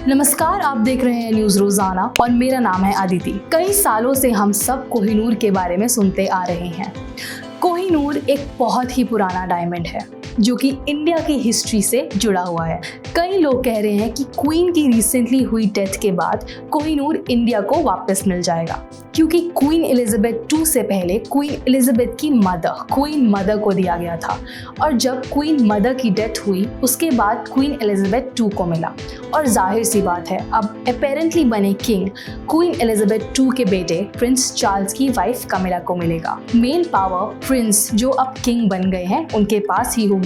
नमस्कार, आप देख रहे हैं न्यूज रोजाना और मेरा नाम है अदिति। कई सालों से हम सब कोहिनूर के बारे में सुनते आ रहे हैं। कोहिनूर एक बहुत ही पुराना डायमंड है जो कि इंडिया की हिस्ट्री से जुड़ा हुआ है। कई लोग कह रहे हैं कि क्वीन की रिसेंटली हुई डेथ के बाद कोहिनूर इंडिया को वापस मिल जाएगा, क्योंकि क्वीन एलिजाबेथ II से पहले क्वीन एलिजाबेथ की मदर क्वीन मदर को दिया गया था, और जब क्वीन मदर की डेथ हुई उसके बाद क्वीन एलिजाबेथ II को मिला। और जाहिर सी बात है, अब अपेरेंटली बने किंग क्वीन एलिजाबेथ II के बेटे प्रिंस चार्ल्स की वाइफ कमिला को मिलेगा। मेन पावर प्रिंस जो अब किंग बन गए हैं उनके पास ही होगी।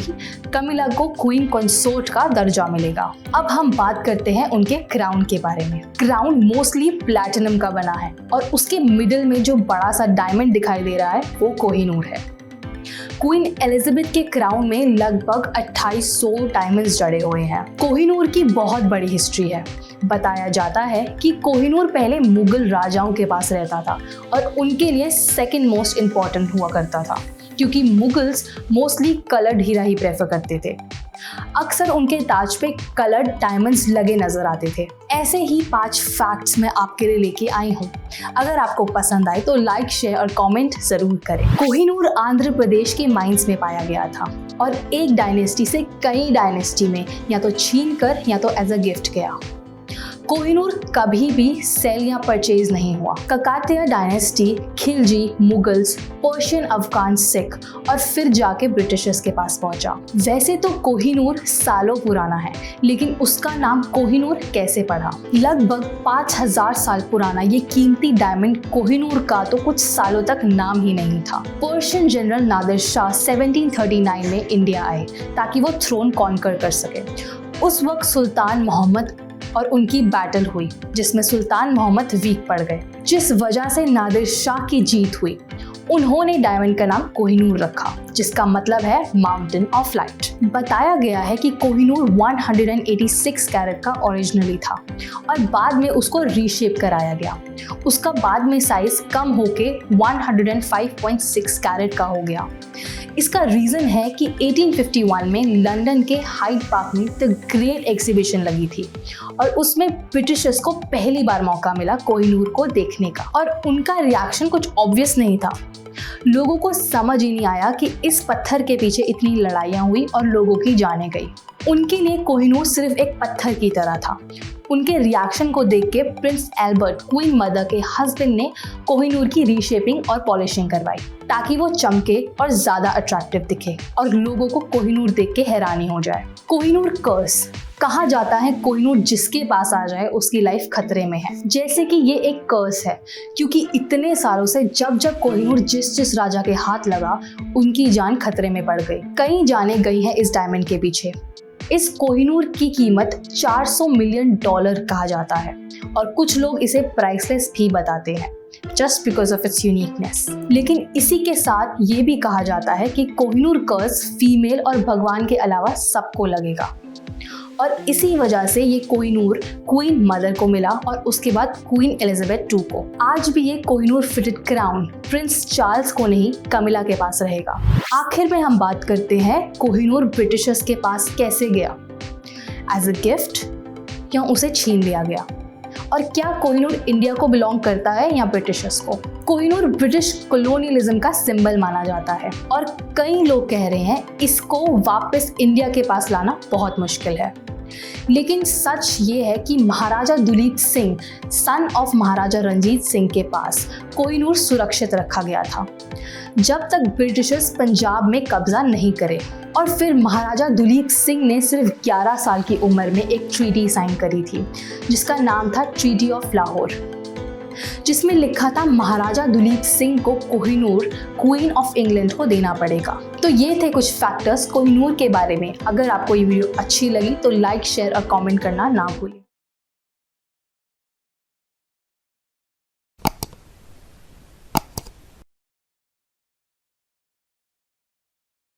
कमिला को क्वीन कंसोर्ट का दर्जा मिलेगा। अब हम बात करते हैं उनके क्राउन के बारे में। क्राउन मोस्टली प्लैटिनम का बना है और उसके मिडिल में जो बड़ा सा डायमंड दिखाई दे रहा है वो कोहिनूर है। क्वीन एलिजाबेथ के क्राउन में लगभग 2800 डायमंड्स जड़े हुए हैं। कोहिनूर की बहुत बड़ी हिस्ट्री है। बताया जाता है कि कोहिनूर पहले मुगल राजाओं के पास रहता था और उनके लिए सेकंड मोस्ट इम्पॉर्टेंट हुआ करता था, क्योंकि मुगल्स मोस्टली कलर्ड हीरा ही प्रेफर करते थे। अक्सर उनके ताज पे कलर्ड डायमंड्स लगे नजर आते थे। ऐसे ही 5 फैक्ट्स मैं आपके लिए लेके आई हूँ। अगर आपको पसंद आए तो लाइक, शेयर और कमेंट जरूर करें। कोहिनूर आंध्र प्रदेश के माइंस में पाया गया था और एक डायनेस्टी से कई डायनेस्टी में या तो छीन कर या तो एज अ गिफ्ट गया। कोहिनूर कभी भी सेल या परचेज नहीं हुआ। ककातिया डायनेस्टी, खिलजी, मुगल्स, पर्शियन, अफगान, सिख और फिर जाके ब्रिटिशर्स के पास पहुंचा। वैसे तो कोहिनूर सालों पुराना है, लेकिन उसका नाम कोहिनूर कैसे पड़ा? लगभग 5000 साल पुराना ये कीमती डायमंड कोहिनूर का तो कुछ सालों तक नाम ही नहीं था। पर्शियन जनरल नादिर शाह 1739 में इंडिया आए ताकि वो थ्रोन कॉन्कर कर सके। उस वक्त सुल्तान मोहम्मद और उनकी बैटल हुई, जिसमें सुल्तान मोहम्मद वीक पड़ गए, जिस वजह से नादिर शाह की जीत हुई। उन्होंने डायमंड का नाम कोहिनूर रखा, जिसका मतलब है माउंटेन ऑफ लाइट। बताया गया है कि कोहिनूर 186 कैरेट का ओरिजिनली था और बाद में उसको रीशेप कराया गया। उसका बाद में साइज कम होके 105.6 कैरेट का हो गया। इसका रीज़न है कि 1851 में लंदन के हाइड पार्क में द ग्रेट एग्जीबिशन लगी थी और उसमें ब्रिटिशर्स को पहली बार मौका मिला कोहिनूर को देखने का, और उनका रिएक्शन कुछ ऑब्वियस नहीं था। लोगों को समझ ही नहीं आया कि इस पत्थर के पीछे इतनी लड़ाइयाँ हुई और लोगों की जानें गई। उनके लिए कोहिनूर सिर्फ एक पत्थर की तरह था। उनके रिएक्शन को देख के प्रिंस एल्बर्ट, क्वीन मदर के हस्बैंड, ने कोहिनूर की रीशेपिंग और पॉलिशिंग करवाई ताकि वो चमके और ज्यादा अट्रैक्टिव दिखे और लोगों को कोहिनूर देख के हैरानी हो जाए। कोहिनूर कर्स कहा जाता है। कोहिनूर जिसके पास आ जाए उसकी लाइफ खतरे में है। जैसे कि ये एक कर्स है, क्योंकि इतने सालों से जब जब कोहिनूर जिस राजा के हाथ लगा उनकी जान खतरे में पड़ गई। कई जाने गई हैं इस डायमंड के पीछे। इस कोहिनूर की कीमत $400 मिलियन कहा जाता है और कुछ लोग इसे प्राइसलेस भी बताते हैं, just because of its uniqueness. लेकिन इसी के साथ ये भी कहा जाता है कि कोहिनूर कर्स फीमेल और भगवान के अलावा सबको लगेगा, और इसी वजह से ये कोहिनूर क्वीन मदर को मिला और उसके बाद क्वीन एलिजाबेथ II को। आज भी ये Kohinoor fitted crown Prince Charles को नहीं, कमिला के पास रहेगा। आखिर में हम बात करते हैं कोहिनूर ब्रिटिशर्स के पास कैसे गया। एज अ गिफ्ट या उसे छीन लिया गया? और क्या कोहिनूर इंडिया को बिलोंग करता है या ब्रिटिशर्स को? कोहिनूर ब्रिटिश कॉलोनियलिज्म का सिंबल माना जाता है और कई लोग कह रहे हैं इसको वापस इंडिया के पास लाना बहुत मुश्किल है। लेकिन सच ये है कि महाराजा दुलीप सिंह, सन ऑफ महाराजा रंजीत सिंह, के पास कोहिनूर सुरक्षित रखा गया था जब तक ब्रिटिशर्स पंजाब में कब्जा नहीं करे। और फिर महाराजा दुलीप सिंह ने सिर्फ 11 साल की उम्र में एक ट्रीटी साइन करी थी जिसका नाम था ट्रीटी ऑफ लाहौर, जिसमें लिखा था महाराजा दुलीप सिंह को कोहिनूर क्वीन ऑफ इंग्लैंड को देना पड़ेगा। तो ये थे कुछ फैक्टर्स कोहिनूर के बारे में। अगर आपको ये वीडियो अच्छी लगी तो लाइक, शेयर और कमेंट करना ना भूलें।